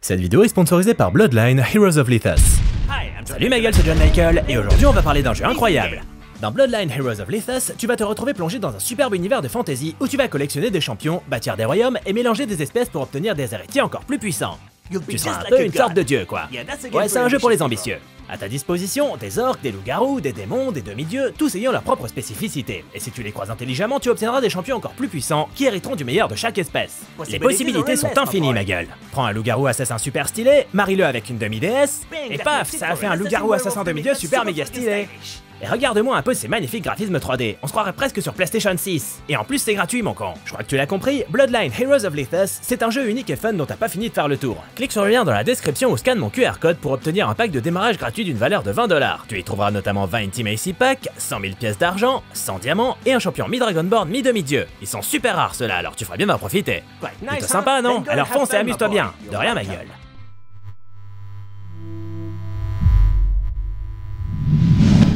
Cette vidéo est sponsorisée par Bloodline Heroes of Lethus. Salut ma gueule, c'est John Michael, et aujourd'hui on va parler d'un jeu incroyable. Dans Bloodline Heroes of Lethus, tu vas te retrouver plongé dans un superbe univers de fantasy où tu vas collectionner des champions, bâtir des royaumes et mélanger des espèces pour obtenir des héritiers encore plus puissants. Tu seras un peu une sorte de dieu quoi. Ouais, c'est un jeu pour les ambitieux. À ta disposition, des orques, des loups-garous, des démons, des demi-dieux, tous ayant leur propre spécificité. Et si tu les croises intelligemment, tu obtiendras des champions encore plus puissants qui hériteront du meilleur de chaque espèce. Les possibilités sont infinies ma gueule. Prends un loup-garou assassin super stylé, marie-le avec une demi-déesse, et paf, ça a fait un loup-garou assassin demi-dieu super méga stylé. Et regarde-moi un peu ces magnifiques graphismes 3D, on se croirait presque sur PlayStation 6. Et en plus c'est gratuit mon con. Je crois que tu l'as compris, Bloodline Heroes of Lethus, c'est un jeu unique et fun dont t'as pas fini de faire le tour. Clique sur le lien dans la description ou scanne mon QR code pour obtenir un pack de démarrage gratuit d'une valeur de 20 $. Tu y trouveras notamment 20 Intimacy Packs, 100 000 pièces d'argent, 100 diamants et un champion mi-dragonborn mi-demi-dieu. Ils sont super rares ceux-là, alors tu feras bien d'en profiter. Plutôt sympa non? Alors fonce et amuse-toi bien. De rien ma gueule.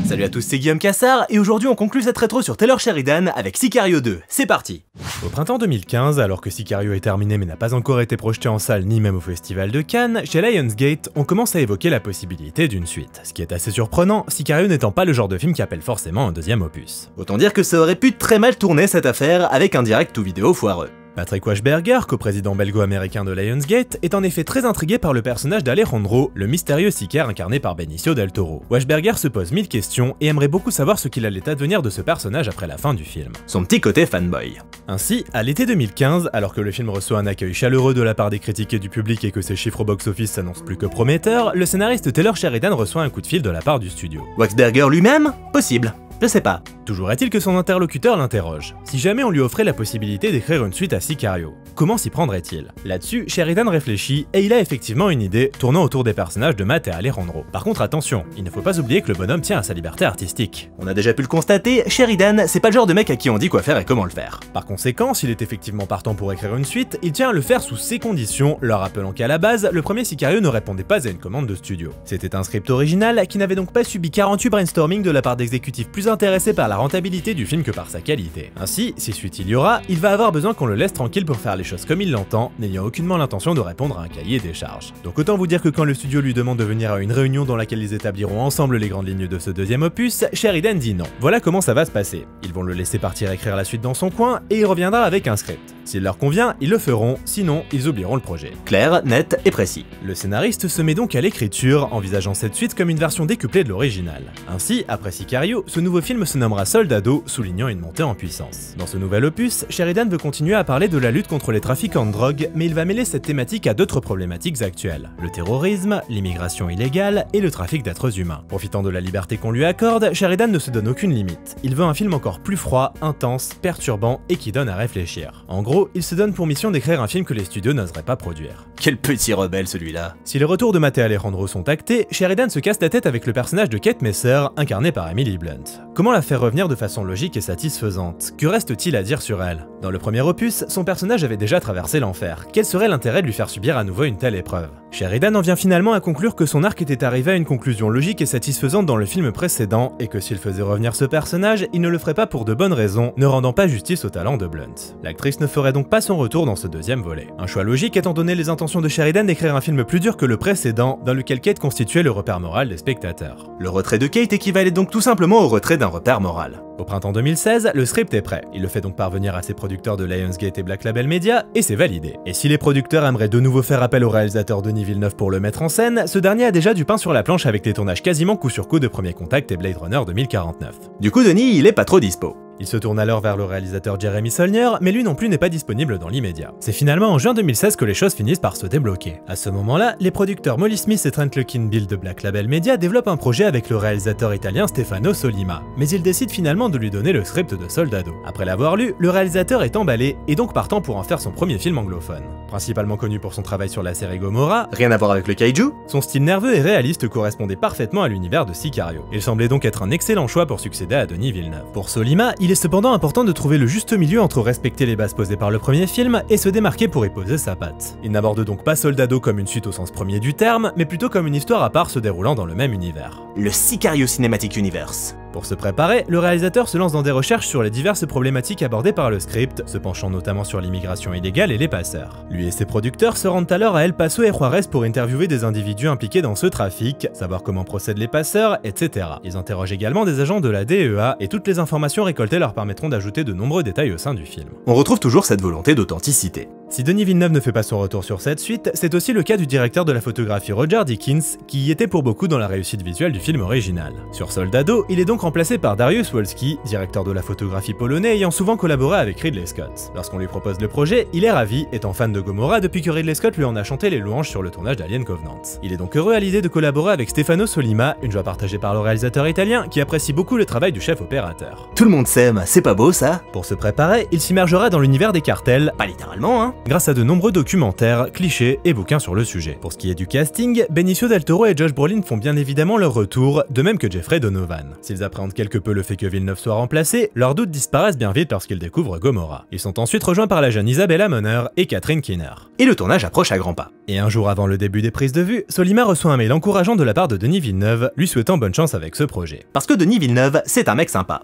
Salut à tous, c'est Guillaume Cassard et aujourd'hui on conclut cette rétro sur Taylor Sheridan avec Sicario 2. C'est parti! Au printemps 2015, alors que Sicario est terminé mais n'a pas encore été projeté en salle ni même au festival de Cannes, chez Lionsgate, on commence à évoquer la possibilité d'une suite. Ce qui est assez surprenant, Sicario n'étant pas le genre de film qui appelle forcément un deuxième opus. Autant dire que ça aurait pu très mal tourner cette affaire avec un direct ou vidéo foireux. Patrick Wachsberger, coprésident belgo-américain de Lionsgate, est en effet très intrigué par le personnage d'Alejandro, le mystérieux sicaire incarné par Benicio del Toro. Wachsberger se pose 1000 questions et aimerait beaucoup savoir ce qu'il allait advenir de ce personnage après la fin du film. Son petit côté fanboy. Ainsi, à l'été 2015, alors que le film reçoit un accueil chaleureux de la part des critiques et du public et que ses chiffres au box-office s'annoncent plus que prometteurs, le scénariste Taylor Sheridan reçoit un coup de fil de la part du studio. Wachsberger lui-même? Possible. Je sais pas. Toujours est-il que son interlocuteur l'interroge. Si jamais on lui offrait la possibilité d'écrire une suite à Sicario, comment s'y prendrait-il? Là-dessus, Sheridan réfléchit et il a effectivement une idée tournant autour des personnages de Matt et Alejandro. Par contre attention, il ne faut pas oublier que le bonhomme tient à sa liberté artistique. On a déjà pu le constater, Sheridan, c'est pas le genre de mec à qui on dit quoi faire et comment le faire. Par conséquent, s'il est effectivement partant pour écrire une suite, il tient à le faire sous ses conditions, leur rappelant qu'à la base, le premier Sicario ne répondait pas à une commande de studio. C'était un script original qui n'avait donc pas subi 48 brainstorming de la part d'exécutifs plus intéressé par la rentabilité du film que par sa qualité. Ainsi, si suite il y aura, il va avoir besoin qu'on le laisse tranquille pour faire les choses comme il l'entend, n'ayant aucunement l'intention de répondre à un cahier des charges. Donc autant vous dire que quand le studio lui demande de venir à une réunion dans laquelle ils établiront ensemble les grandes lignes de ce deuxième opus, Sheridan dit non. Voilà comment ça va se passer. Ils vont le laisser partir écrire la suite dans son coin, et il reviendra avec un script. S'il leur convient, ils le feront, sinon ils oublieront le projet. Clair, net et précis. Le scénariste se met donc à l'écriture, envisageant cette suite comme une version décuplée de l'original. Ainsi, après Sicario, ce nouveau film se nommera Soldado, soulignant une montée en puissance. Dans ce nouvel opus, Sheridan veut continuer à parler de la lutte contre les trafiquants de drogue, mais il va mêler cette thématique à d'autres problématiques actuelles. Le terrorisme, l'immigration illégale et le trafic d'êtres humains. Profitant de la liberté qu'on lui accorde, Sheridan ne se donne aucune limite. Il veut un film encore plus froid, intense, perturbant et qui donne à réfléchir. En gros, il se donne pour mission d'écrire un film que les studios n'oseraient pas produire. Quel petit rebelle celui-là. Si les retours de Matt et Alejandro sont actés, Sheridan se casse la tête avec le personnage de Kate Messer, incarné par Emily Blunt. Comment la faire revenir de façon logique et satisfaisante? Que reste-t-il à dire sur elle? Dans le premier opus, son personnage avait déjà traversé l'enfer. Quel serait l'intérêt de lui faire subir à nouveau une telle épreuve? Sheridan en vient finalement à conclure que son arc était arrivé à une conclusion logique et satisfaisante dans le film précédent, et que s'il faisait revenir ce personnage, il ne le ferait pas pour de bonnes raisons, ne rendant pas justice au talent de Blunt. L'actrice ne ferait donc pas son retour dans ce deuxième volet. Un choix logique étant donné les intentions de Sheridan d'écrire un film plus dur que le précédent, dans lequel Kate constituait le repère moral des spectateurs. Le retrait de Kate équivalait donc tout simplement au retrait d'un repère moral. Au printemps 2016, le script est prêt. Il le fait donc parvenir à ses producteurs de Lionsgate et Black Label Media, et c'est validé. Et si les producteurs aimeraient de nouveau faire appel au réalisateur Denis Villeneuve pour le mettre en scène, ce dernier a déjà du pain sur la planche avec les tournages quasiment coup sur coup de Premier Contact et Blade Runner 2049. Du coup, Denis, il est pas trop dispo. Il se tourne alors vers le réalisateur Jeremy Saulnier, mais lui non plus n'est pas disponible dans l'immédiat. C'est finalement en juin 2016 que les choses finissent par se débloquer. À ce moment-là, les producteurs Molly Smith et Trent Lukin-Bill de Black Label Media développent un projet avec le réalisateur italien Stefano Sollima, mais ils décident finalement de lui donner le script de Soldado. Après l'avoir lu, le réalisateur est emballé et donc partant pour en faire son premier film anglophone. Principalement connu pour son travail sur la série Gomorrah, rien à voir avec le kaiju, son style nerveux et réaliste correspondait parfaitement à l'univers de Sicario. Il semblait donc être un excellent choix pour succéder à Denis Villeneuve. Pour Sollima, il est cependant important de trouver le juste milieu entre respecter les bases posées par le premier film et se démarquer pour y poser sa patte. Il n'aborde donc pas Soldado comme une suite au sens premier du terme, mais plutôt comme une histoire à part se déroulant dans le même univers. Le Sicario Cinematic Universe. Pour se préparer, le réalisateur se lance dans des recherches sur les diverses problématiques abordées par le script, se penchant notamment sur l'immigration illégale et les passeurs. Lui et ses producteurs se rendent alors à El Paso et Juarez pour interviewer des individus impliqués dans ce trafic, savoir comment procèdent les passeurs, etc. Ils interrogent également des agents de la DEA et toutes les informations récoltées leur permettront d'ajouter de nombreux détails au sein du film. On retrouve toujours cette volonté d'authenticité. Si Denis Villeneuve ne fait pas son retour sur cette suite, c'est aussi le cas du directeur de la photographie Roger Deakins, qui y était pour beaucoup dans la réussite visuelle du film original. Sur Soldado, il est donc remplacé par Dariusz Wolski, directeur de la photographie polonais ayant souvent collaboré avec Ridley Scott. Lorsqu'on lui propose le projet, il est ravi, étant fan de Gomorrah depuis que Ridley Scott lui en a chanté les louanges sur le tournage d'Alien Covenant. Il est donc heureux à l'idée de collaborer avec Stefano Sollima, une joie partagée par le réalisateur italien qui apprécie beaucoup le travail du chef opérateur. Tout le monde s'aime, c'est pas beau ça? Pour se préparer, il s'immergera dans l'univers des cartels, pas littéralement hein, grâce à de nombreux documentaires, clichés et bouquins sur le sujet. Pour ce qui est du casting, Benicio del Toro et Josh Brolin font bien évidemment leur retour, de même que Jeffrey Donovan. S'ils appréhendent quelque peu le fait que Villeneuve soit remplacé, leurs doutes disparaissent bien vite lorsqu'ils découvrent Gomorrah. Ils sont ensuite rejoints par la jeune Isabella Moner et Catherine Keener. Et le tournage approche à grands pas. Et un jour avant le début des prises de vue, Sollima reçoit un mail encourageant de la part de Denis Villeneuve, lui souhaitant bonne chance avec ce projet. Parce que Denis Villeneuve, c'est un mec sympa.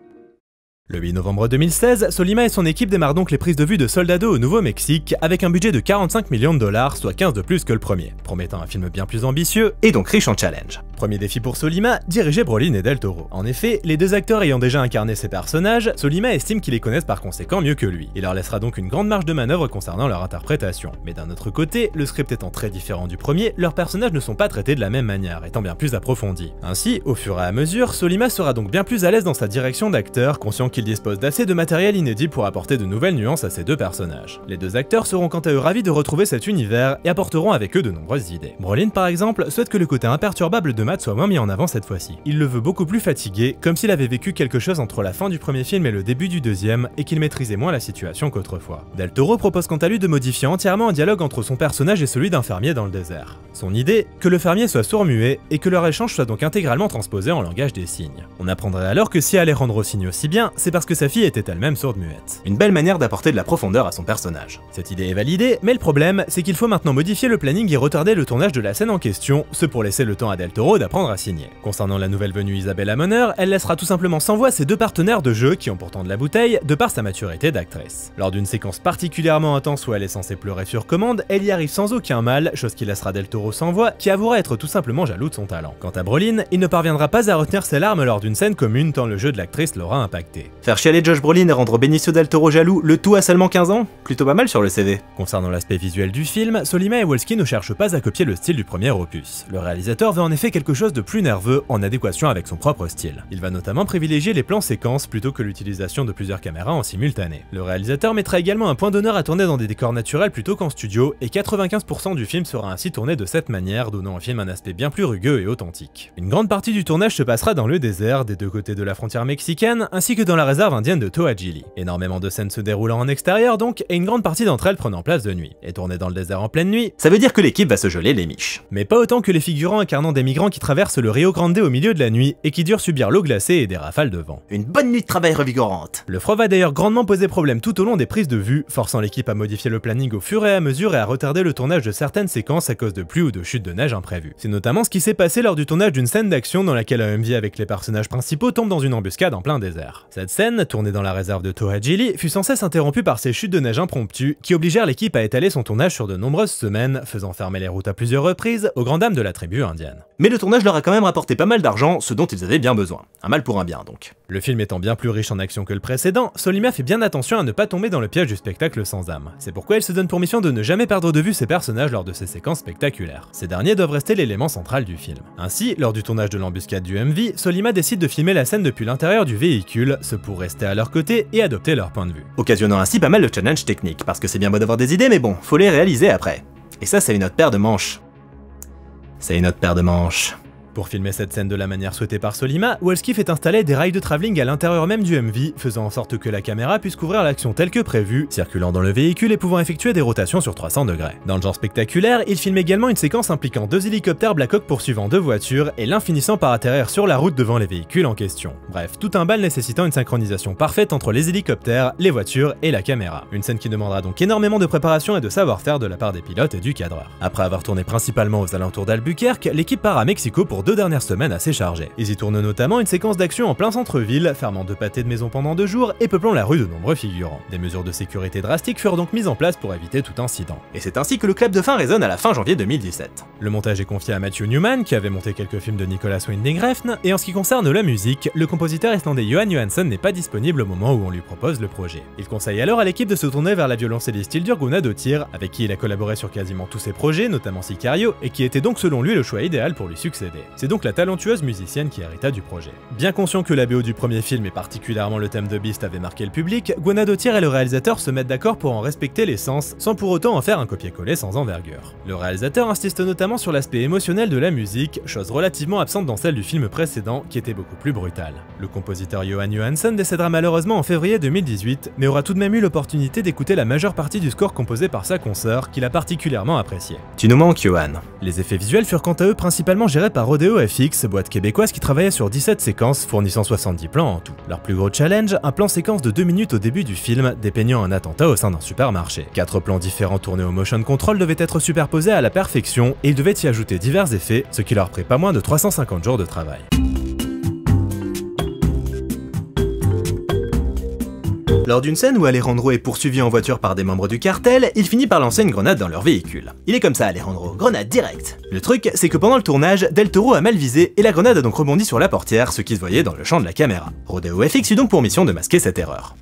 Le 8 novembre 2016, Sollima et son équipe démarrent donc les prises de vue de Soldado au Nouveau-Mexique avec un budget de 45 millions de dollars, soit 15 de plus que le premier, promettant un film bien plus ambitieux et donc riche en challenge. Premier défi pour Sollima, diriger Brolin et Del Toro. En effet, les deux acteurs ayant déjà incarné ces personnages, Sollima estime qu'ils les connaissent par conséquent mieux que lui. Il leur laissera donc une grande marge de manœuvre concernant leur interprétation. Mais d'un autre côté, le script étant très différent du premier, leurs personnages ne sont pas traités de la même manière, étant bien plus approfondis. Ainsi, au fur et à mesure, Sollima sera donc bien plus à l'aise dans sa direction d'acteur, conscient qu'il dispose d'assez de matériel inédit pour apporter de nouvelles nuances à ces deux personnages. Les deux acteurs seront quant à eux ravis de retrouver cet univers et apporteront avec eux de nombreuses idées. Brolin par exemple souhaite que le côté imperturbable de Matt soit moins mis en avant cette fois-ci. Il le veut beaucoup plus fatigué, comme s'il avait vécu quelque chose entre la fin du premier film et le début du deuxième et qu'il maîtrisait moins la situation qu'autrefois. Del Toro propose quant à lui de modifier entièrement un dialogue entre son personnage et celui d'un fermier dans le désert. Son idée, que le fermier soit sourd-muet et que leur échange soit donc intégralement transposé en langage des signes. On apprendrait alors que si Alejandro signe aussi bien, c'est parce que sa fille était elle-même sourde-muette. Une belle manière d'apporter de la profondeur à son personnage. Cette idée est validée, mais le problème, c'est qu'il faut maintenant modifier le planning et retarder le tournage de la scène en question, ce pour laisser le temps à Del Toro d'apprendre à signer. Concernant la nouvelle venue Isabella Moner, elle laissera tout simplement sans voix ses deux partenaires de jeu qui ont pourtant de la bouteille, de par sa maturité d'actrice. Lors d'une séquence particulièrement intense où elle est censée pleurer sur commande, elle y arrive sans aucun mal, chose qui laissera Del Toro sans voix, qui avouera être tout simplement jaloux de son talent. Quant à Brolin, il ne parviendra pas à retenir ses larmes lors d'une scène commune tant le jeu de l'actrice l'aura impacté. Faire chialer Josh Brolin et rendre Benicio del Toro jaloux, le tout à seulement 15 ans? Plutôt pas mal sur le CV. Concernant l'aspect visuel du film, Sollima et Wolski ne cherchent pas à copier le style du premier opus. Le réalisateur veut en effet quelque chose de plus nerveux, en adéquation avec son propre style. Il va notamment privilégier les plans séquences plutôt que l'utilisation de plusieurs caméras en simultané. Le réalisateur mettra également un point d'honneur à tourner dans des décors naturels plutôt qu'en studio, et 95% du film sera ainsi tourné de cette manière, donnant au film un aspect bien plus rugueux et authentique. Une grande partie du tournage se passera dans le désert, des deux côtés de la frontière mexicaine, ainsi que dans la réserve indienne de To'Ajili. Énormément de scènes se déroulant en extérieur donc, et une grande partie d'entre elles prenant place de nuit. Et tourner dans le désert en pleine nuit, ça veut dire que l'équipe va se geler les miches. Mais pas autant que les figurants incarnant des migrants qui traversent le Rio Grande au milieu de la nuit et qui durent subir l'eau glacée et des rafales de vent. Une bonne nuit de travail revigorante. Le froid va d'ailleurs grandement poser problème tout au long des prises de vue, forçant l'équipe à modifier le planning au fur et à mesure et à retarder le tournage de certaines séquences à cause de pluie ou de chutes de neige imprévues. C'est notamment ce qui s'est passé lors du tournage d'une scène d'action dans laquelle un MV avec les personnages principaux tombe dans une embuscade en plein désert. Cette scène, tournée dans la réserve de To'Ajili, fut sans cesse interrompue par ces chutes de neige impromptues qui obligèrent l'équipe à étaler son tournage sur de nombreuses semaines, faisant fermer les routes à plusieurs reprises aux grandes dames de la tribu indienne. Mais le tournage leur a quand même rapporté pas mal d'argent, ce dont ils avaient bien besoin. Un mal pour un bien donc. Le film étant bien plus riche en action que le précédent, Sollima fait bien attention à ne pas tomber dans le piège du spectacle sans âme. C'est pourquoi elle se donne pour mission de ne jamais perdre de vue ses personnages lors de ces séquences spectaculaires. Ces derniers doivent rester l'élément central du film. Ainsi, lors du tournage de l'embuscade du MV, Sollima décide de filmer la scène depuis l'intérieur du véhicule, ce pour rester à leur côté et adopter leur point de vue. Occasionnant ainsi pas mal de challenges techniques, parce que c'est bien beau d'avoir des idées, mais bon, faut les réaliser après. Et ça, c'est une autre paire de manches. C'est une autre paire de manches. Pour filmer cette scène de la manière souhaitée par Sollima, Wolski fait installer des rails de travelling à l'intérieur même du MV, faisant en sorte que la caméra puisse couvrir l'action telle que prévue, circulant dans le véhicule et pouvant effectuer des rotations sur 300 degrés. Dans le genre spectaculaire, il filme également une séquence impliquant deux hélicoptères Black Hawk poursuivant deux voitures et l'un finissant par atterrir sur la route devant les véhicules en question. Bref, tout un bal nécessitant une synchronisation parfaite entre les hélicoptères, les voitures et la caméra. Une scène qui demandera donc énormément de préparation et de savoir-faire de la part des pilotes et du cadreur. Après avoir tourné principalement aux alentours d'Albuquerque, l'équipe part à Mexico pour leurs 2 dernières semaines assez chargées. Ils y tournent notamment une séquence d'action en plein centre-ville, fermant 2 pâtés de maison pendant 2 jours et peuplant la rue de nombreux figurants. Des mesures de sécurité drastiques furent donc mises en place pour éviter tout incident. Et c'est ainsi que le clap de fin résonne à la fin janvier 2017. Le montage est confié à Matthew Newman, qui avait monté quelques films de Nicolas Winding Refn, et en ce qui concerne la musique, le compositeur islandais Jóhann Jóhannsson n'est pas disponible au moment où on lui propose le projet. Il conseille alors à l'équipe de se tourner vers la violoncelliste Hildur Guðnadóttir, avec qui il a collaboré sur quasiment tous ses projets, notamment Sicario, et qui était donc selon lui le choix idéal pour lui succéder. C'est donc la talentueuse musicienne qui hérita du projet. Bien conscient que la BO du premier film et particulièrement le thème de Beast avait marqué le public, Guðnadóttir et le réalisateur se mettent d'accord pour en respecter l'essence, sans pour autant en faire un copier-coller sans envergure. Le réalisateur insiste notamment sur l'aspect émotionnel de la musique, chose relativement absente dans celle du film précédent, qui était beaucoup plus brutale. Le compositeur Jóhann Jóhannsson décédera malheureusement en février 2018, mais aura tout de même eu l'opportunité d'écouter la majeure partie du score composé par sa consoeur, qu'il a particulièrement apprécié. Tu nous manques, Jóhann. Les effets visuels furent quant à eux principalement gérés par Rodeo FX, boîte québécoise qui travaillait sur 17 séquences, fournissant 70 plans en tout. Leur plus gros challenge, un plan séquence de 2 minutes au début du film, dépeignant un attentat au sein d'un supermarché. 4 plans différents tournés au motion control devaient être superposés à la perfection, et ils devaient y ajouter divers effets, ce qui leur prit pas moins de 350 jours de travail. Lors d'une scène où Alejandro est poursuivi en voiture par des membres du cartel, il finit par lancer une grenade dans leur véhicule. Il est comme ça, Alejandro, grenade directe. Le truc, c'est que pendant le tournage, Del Toro a mal visé et la grenade a donc rebondi sur la portière, ce qui se voyait dans le champ de la caméra. Rodeo FX eut donc pour mission de masquer cette erreur.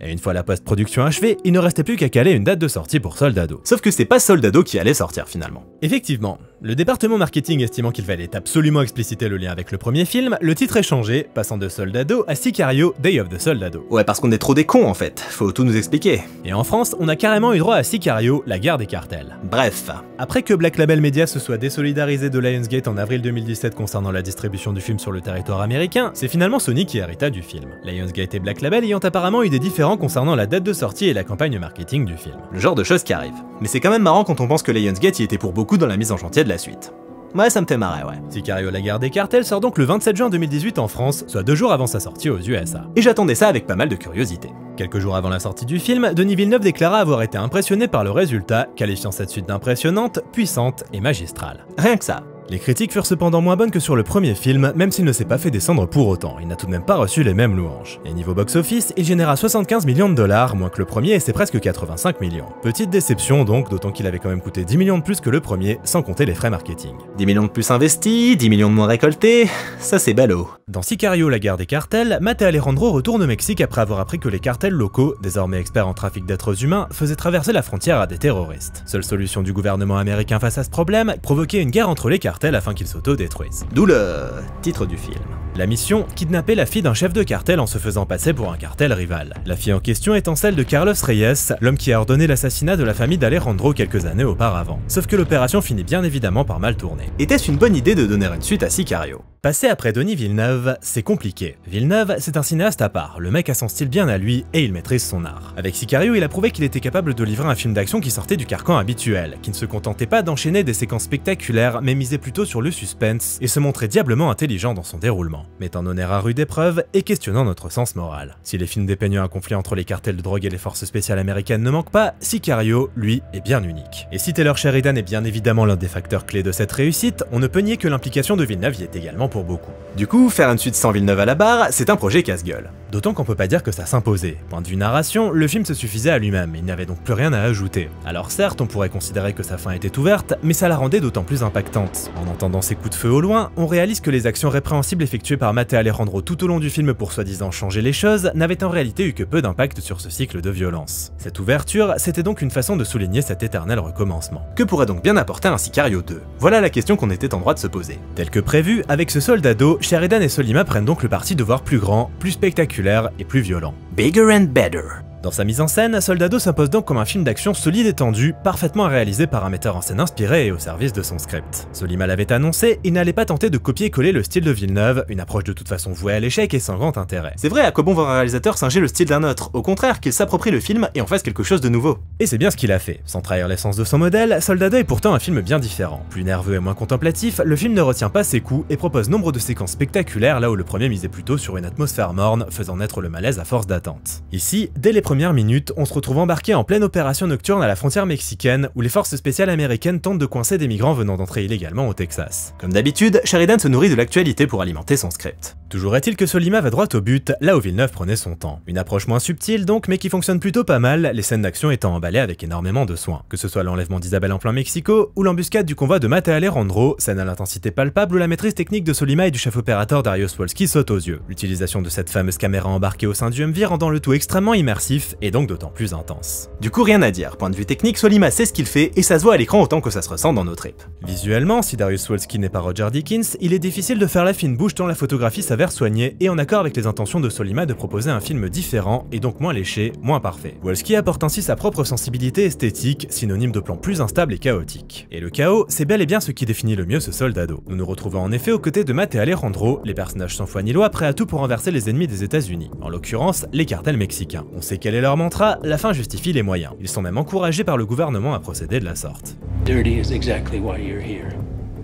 Et une fois la post-production achevée, il ne restait plus qu'à caler une date de sortie pour Soldado. Sauf que c'est pas Soldado qui allait sortir finalement. Effectivement, le département marketing estimant qu'il fallait absolument expliciter le lien avec le premier film, le titre est changé, passant de Soldado à Sicario, Day of the Soldado. Ouais, parce qu'on est trop des cons en fait, faut tout nous expliquer. Et en France, on a carrément eu droit à Sicario, la guerre des cartels. Bref, après que Black Label Media se soit désolidarisé de Lionsgate en avril 2017 concernant la distribution du film sur le territoire américain, c'est finalement Sony qui hérita du film. Lionsgate et Black Label ayant apparemment eu des différends concernant la date de sortie et la campagne marketing du film. Le genre de choses qui arrivent. Mais c'est quand même marrant quand on pense que Lionsgate y était pour beaucoup dans la mise en chantier de la suite. Ouais, ça me fait marrer, ouais. Sicario, la guerre des cartels sort donc le 27 juin 2018 en France, soit 2 jours avant sa sortie aux USA. Et j'attendais ça avec pas mal de curiosité. Quelques jours avant la sortie du film, Denis Villeneuve déclara avoir été impressionné par le résultat, qualifiant cette suite d'impressionnante, puissante et magistrale. Rien que ça. Les critiques furent cependant moins bonnes que sur le premier film, même s'il ne s'est pas fait descendre pour autant, il n'a tout de même pas reçu les mêmes louanges. Et niveau box-office, il généra 75 millions de dollars, moins que le premier et c'est presque 85 millions. Petite déception donc, d'autant qu'il avait quand même coûté 10 millions de plus que le premier, sans compter les frais marketing. 10 millions de plus investis, 10 millions de moins récoltés, ça c'est ballot. Dans Sicario, la guerre des cartels, Matt et Alejandro retournent au Mexique après avoir appris que les cartels locaux, désormais experts en trafic d'êtres humains, faisaient traverser la frontière à des terroristes. Seule solution du gouvernement américain face à ce problème, provoquer une guerre entre les cartels afin qu'ils s'auto-détruisent. D'où le titre du film. La mission, kidnapper la fille d'un chef de cartel en se faisant passer pour un cartel rival. La fille en question étant celle de Carlos Reyes, l'homme qui a ordonné l'assassinat de la famille d'Alejandro quelques années auparavant. Sauf que l'opération finit bien évidemment par mal tourner. Était-ce une bonne idée de donner une suite à Sicario? Passer après Denis Villeneuve, c'est compliqué. Villeneuve, c'est un cinéaste à part, le mec a son style bien à lui et il maîtrise son art. Avec Sicario, il a prouvé qu'il était capable de livrer un film d'action qui sortait du carcan habituel, qui ne se contentait pas d'enchaîner des séquences spectaculaires, mais misait plutôt sur le suspense et se montrait diablement intelligent dans son déroulement, mettant honneur à rude épreuve et questionnant notre sens moral. Si les films dépeignant un conflit entre les cartels de drogue et les forces spéciales américaines ne manquent pas, Sicario, lui, est bien unique. Et si Taylor Sheridan est bien évidemment l'un des facteurs clés de cette réussite, on ne peut nier que l'implication de Villeneuve y est également pour beaucoup. Du coup, faire une suite sans Villeneuve à la barre, c'est un projet casse-gueule. D'autant qu'on peut pas dire que ça s'imposait. Point de vue narration, le film se suffisait à lui-même, il n'avait donc plus rien à ajouter. Alors certes, on pourrait considérer que sa fin était ouverte, mais ça la rendait d'autant plus impactante. En entendant ses coups de feu au loin, on réalise que les actions répréhensibles effectuées par Matt et Alejandro tout au long du film pour soi-disant changer les choses n'avaient en réalité eu que peu d'impact sur ce cycle de violence. Cette ouverture, c'était donc une façon de souligner cet éternel recommencement. Que pourrait donc bien apporter un Sicario 2? Voilà la question qu'on était en droit de se poser. Tel que prévu, avec ce Soldado, Sheridan et Sollima prennent donc le parti de voir plus grand, plus spectaculaire et plus violent. Bigger and better. Dans sa mise en scène, Soldado s'impose donc comme un film d'action solide et tendu, parfaitement réalisé par un metteur en scène inspiré et au service de son script. Sollima l'avait annoncé, il n'allait pas tenter de copier-coller le style de Villeneuve, une approche de toute façon vouée à l'échec et sans grand intérêt. C'est vrai, à quoi bon voir un réalisateur singer le style d'un autre? Au contraire, qu'il s'approprie le film et en fasse quelque chose de nouveau. Et c'est bien ce qu'il a fait. Sans trahir l'essence de son modèle, Soldado est pourtant un film bien différent. Plus nerveux et moins contemplatif, le film ne retient pas ses coups et propose nombre de séquences spectaculaires là où le premier misait plutôt sur une atmosphère morne, faisant naître le malaise à force d'attente. Ici, dès les premiers premières minutes, on se retrouve embarqué en pleine opération nocturne à la frontière mexicaine où les forces spéciales américaines tentent de coincer des migrants venant d'entrer illégalement au Texas. Comme d'habitude, Sheridan se nourrit de l'actualité pour alimenter son script. Toujours est-il que Sollima va droit au but, là où Villeneuve prenait son temps. Une approche moins subtile donc, mais qui fonctionne plutôt pas mal, les scènes d'action étant emballées avec énormément de soin. Que ce soit l'enlèvement d'Isabelle en plein Mexico, ou l'embuscade du convoi de Matt et Alejandro, scène à l'intensité palpable où la maîtrise technique de Sollima et du chef opérateur Dariusz Wolski saute aux yeux. L'utilisation de cette fameuse caméra embarquée au sein du MV rendant le tout extrêmement immersif, et donc d'autant plus intense. Du coup rien à dire, point de vue technique, Sollima sait ce qu'il fait, et ça se voit à l'écran autant que ça se ressent dans nos tripes. Visuellement, si Dariusz Wolski n'est pas Roger Deakins, il est difficile de faire la fine bouche tant la photographie s'avère soignée et en accord avec les intentions de Sollima de proposer un film différent et donc moins léché, moins parfait. Wolski apporte ainsi sa propre sensibilité esthétique, synonyme de plans plus instables et chaotiques. Et le chaos, c'est bel et bien ce qui définit le mieux ce soldado. Nous nous retrouvons en effet aux côtés de Matt et Alejandro, les personnages sans foi ni loi prêts à tout pour renverser les ennemis des États-Unis, en l'occurrence les cartels mexicains. On sait quel est leur mantra, la fin justifie les moyens. Ils sont même encouragés par le gouvernement à procéder de la sorte. Dirty is exactly why you're here.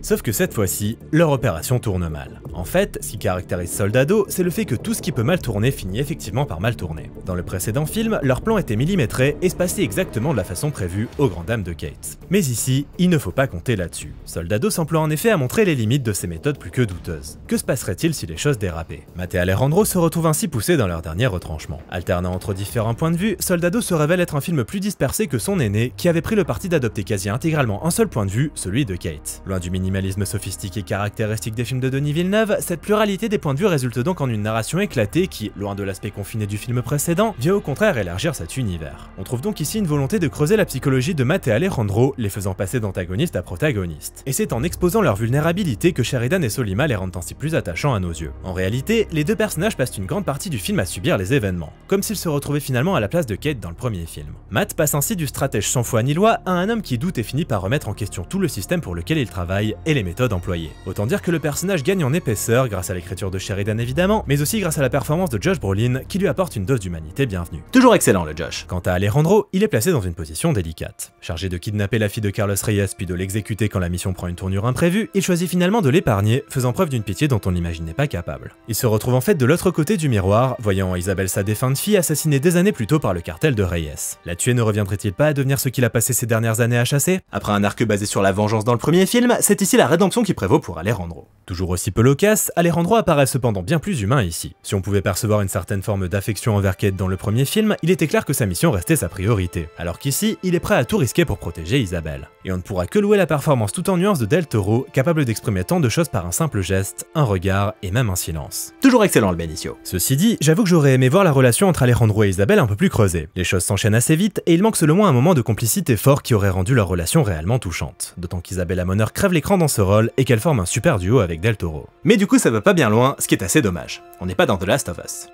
Sauf que cette fois-ci, leur opération tourne mal. En fait, ce qui caractérise Soldado, c'est le fait que tout ce qui peut mal tourner finit effectivement par mal tourner. Dans le précédent film, leur plan était millimétré et se passait exactement de la façon prévue, aux grandes dames de Kate. Mais ici, il ne faut pas compter là-dessus. Soldado s'emploie en effet à montrer les limites de ces méthodes plus que douteuses. Que se passerait-il si les choses dérapaient? Matt et Alejandro se retrouvent ainsi poussés dans leur dernier retranchement. Alternant entre différents points de vue, Soldado se révèle être un film plus dispersé que son aîné, qui avait pris le parti d'adopter quasi intégralement un seul point de vue, celui de Kate. Loin du minimalisme sophistiqué caractéristique des films de Denis Villeneuve, cette pluralité des points de vue résulte donc en une narration éclatée qui, loin de l'aspect confiné du film précédent, vient au contraire élargir cet univers. On trouve donc ici une volonté de creuser la psychologie de Matt et Alejandro, les faisant passer d'antagonistes à protagonistes. Et c'est en exposant leur vulnérabilité que Sheridan et Sollima les rendent ainsi plus attachants à nos yeux. En réalité, les deux personnages passent une grande partie du film à subir les événements, comme s'ils se retrouvaient finalement à la place de Kate dans le premier film. Matt passe ainsi du stratège sans foi ni loi à un homme qui doute et finit par remettre en question tout le système pour lequel il travaille et les méthodes employées. Autant dire que le personnage gagne en épaisseur grâce à l'écriture de Sheridan évidemment, mais aussi grâce à la performance de Josh Brolin qui lui apporte une dose d'humanité bienvenue. Toujours excellent le Josh. Quant à Alejandro, il est placé dans une position délicate. Chargé de kidnapper la fille de Carlos Reyes puis de l'exécuter quand la mission prend une tournure imprévue, il choisit finalement de l'épargner, faisant preuve d'une pitié dont on n'imaginait pas capable. Il se retrouve en fait de l'autre côté du miroir, voyant Isabelle, sa défunte fille, assassinée des années plus tôt par le cartel de Reyes. La tuer ne reviendrait-il pas à devenir ce qu'il a passé ces dernières années à chasser? Après un arc basé sur la vengeance dans le premier film, c'est ici la rédemption qui prévaut pour Alejandro. Toujours aussi peu loquace, Alejandro apparaît cependant bien plus humain ici. Si on pouvait percevoir une certaine forme d'affection envers Kate dans le premier film, il était clair que sa mission restait sa priorité, alors qu'ici, il est prêt à tout risquer pour protéger Isabelle. Et on ne pourra que louer la performance tout en nuances de Del Toro, capable d'exprimer tant de choses par un simple geste, un regard et même un silence. Toujours excellent le Benicio. Ceci dit, j'avoue que j'aurais aimé voir la relation entre Alejandro et Isabelle un peu plus creusée. Les choses s'enchaînent assez vite et il manque selon moi un moment de complicité fort qui aurait rendu leur relation réellement touchante. D'autant qu'Isabelle Amoner crève l'écran dans ce rôle et qu'elle forme un super duo avec Del Toro. Mais du coup ça va pas bien loin, ce qui est assez dommage. On n'est pas dans The Last of Us.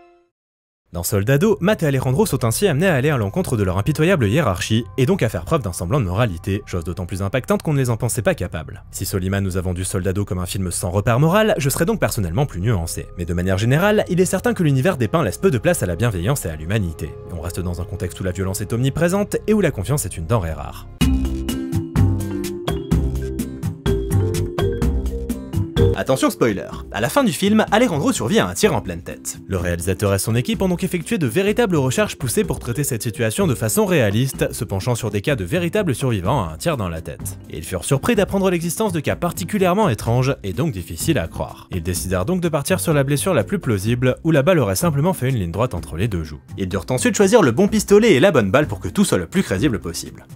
Dans Soldado, Matt et Alejandro sont ainsi amenés à aller à l'encontre de leur impitoyable hiérarchie, et donc à faire preuve d'un semblant de moralité, chose d'autant plus impactante qu'on ne les en pensait pas capables. Si Sollima nous a vendu Soldado comme un film sans repère moral, je serais donc personnellement plus nuancé. Mais de manière générale, il est certain que l'univers dépeint laisse peu de place à la bienveillance et à l'humanité. On reste dans un contexte où la violence est omniprésente et où la confiance est une denrée rare. Attention spoiler, à la fin du film, Alejandro survit à un tir en pleine tête. Le réalisateur et son équipe ont donc effectué de véritables recherches poussées pour traiter cette situation de façon réaliste, se penchant sur des cas de véritables survivants à un tir dans la tête. Et ils furent surpris d'apprendre l'existence de cas particulièrement étranges et donc difficiles à croire. Ils décidèrent donc de partir sur la blessure la plus plausible, où la balle aurait simplement fait une ligne droite entre les deux joues. Ils durent ensuite choisir le bon pistolet et la bonne balle pour que tout soit le plus crédible possible.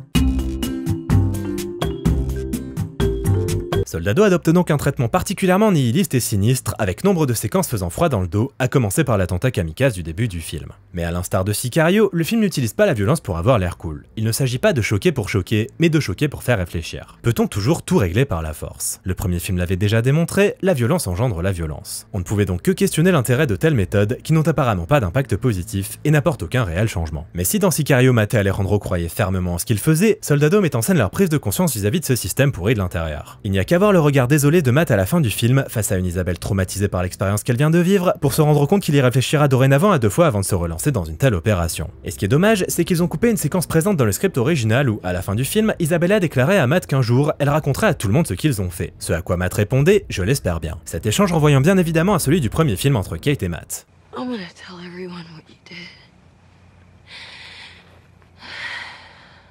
Soldado adopte donc un traitement particulièrement nihiliste et sinistre, avec nombre de séquences faisant froid dans le dos, à commencer par l'attentat kamikaze du début du film. Mais à l'instar de Sicario, le film n'utilise pas la violence pour avoir l'air cool. Il ne s'agit pas de choquer pour choquer, mais de choquer pour faire réfléchir. Peut-on toujours tout régler par la force? Le premier film l'avait déjà démontré, la violence engendre la violence. On ne pouvait donc que questionner l'intérêt de telles méthodes, qui n'ont apparemment pas d'impact positif et n'apportent aucun réel changement. Mais si dans Sicario, Matt et Alejandro croyaient fermement en ce qu'ils faisaient, Soldado met en scène leur prise de conscience vis-à-vis de ce système pourri de l'intérieur. Il n'y a qu'à voir le regard désolé de Matt à la fin du film, face à une Isabelle traumatisée par l'expérience qu'elle vient de vivre, pour se rendre compte qu'il y réfléchira dorénavant à 2 fois avant de se relancer dans une telle opération. Et ce qui est dommage, c'est qu'ils ont coupé une séquence présente dans le script original où, à la fin du film, Isabella déclarait à Matt qu'un jour, elle raconterait à tout le monde ce qu'ils ont fait. Ce à quoi Matt répondait « Je l'espère bien ». Cet échange renvoyant bien évidemment à celui du premier film entre Kate et Matt. I'm gonna tell everyone what you did.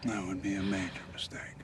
That would be a major mistake.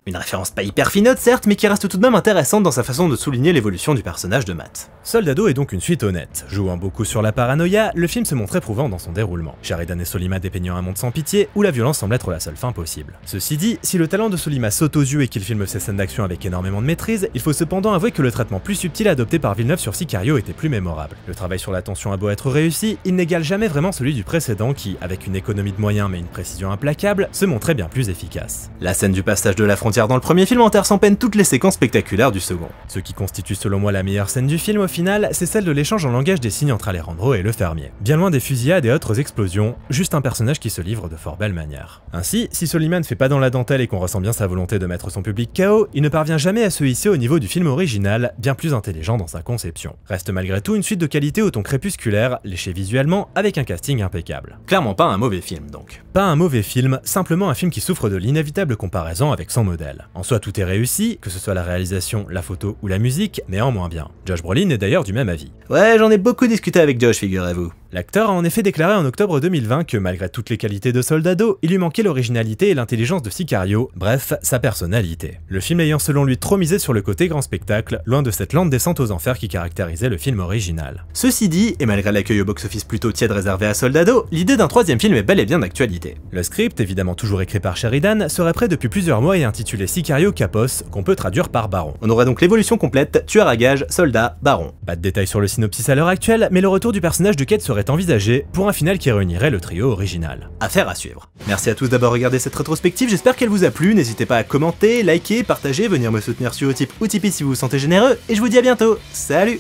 Une référence pas hyper finote certes, mais qui reste tout de même intéressante dans sa façon de souligner l'évolution du personnage de Matt. Soldado est donc une suite honnête. Jouant beaucoup sur la paranoïa, le film se montre éprouvant dans son déroulement. Sheridan et Sollima dépeignant un monde sans pitié, où la violence semble être la seule fin possible. Ceci dit, si le talent de Sollima saute aux yeux et qu'il filme ses scènes d'action avec énormément de maîtrise, il faut cependant avouer que le traitement plus subtil adopté par Villeneuve sur Sicario était plus mémorable. Le travail sur la tension a beau être réussi, il n'égale jamais vraiment celui du précédent qui, avec une économie de moyens mais une précision implacable, se montrait bien plus efficace. La scène du passage de la frontière dans le premier film enterre sans peine toutes les séquences spectaculaires du second. Ce qui constitue selon moi la meilleure scène du film au final, c'est celle de l'échange en langage des signes entre Alejandro et le fermier. Bien loin des fusillades et autres explosions, juste un personnage qui se livre de fort belle manière. Ainsi, si Sollima ne fait pas dans la dentelle et qu'on ressent bien sa volonté de mettre son public KO, il ne parvient jamais à se hisser au niveau du film original, bien plus intelligent dans sa conception. Reste malgré tout une suite de qualité au ton crépusculaire, léché visuellement, avec un casting impeccable. Clairement pas un mauvais film donc. Pas un mauvais film, simplement un film qui souffre de l'inévitable comparaison avec son modèle. En soi tout est réussi, que ce soit la réalisation, la photo ou la musique, mais en moins bien. Josh Brolin est d'ailleurs du même avis. Ouais, j'en ai beaucoup discuté avec Josh, figurez-vous. L'acteur a en effet déclaré en octobre 2020 que malgré toutes les qualités de Soldado, il lui manquait l'originalité et l'intelligence de Sicario, bref, sa personnalité. Le film ayant selon lui trop misé sur le côté grand spectacle, loin de cette lente descente aux enfers qui caractérisait le film original. Ceci dit, et malgré l'accueil au box-office plutôt tiède réservé à Soldado, l'idée d'un troisième film est bel et bien d'actualité. Le script, évidemment toujours écrit par Sheridan, serait prêt depuis plusieurs mois et intitulé Sicario Capos, qu'on peut traduire par Baron. On aurait donc l'évolution complète, tueur à gages, soldat, baron. Pas de détails sur le synopsis à l'heure actuelle, mais le retour du personnage de Kate serait envisagé pour un final qui réunirait le trio original. Affaire à suivre. Merci à tous d'avoir regardé cette rétrospective, j'espère qu'elle vous a plu, n'hésitez pas à commenter, liker, partager, venir me soutenir sur Utip ou Tipeee si vous vous sentez généreux, et je vous dis à bientôt, salut!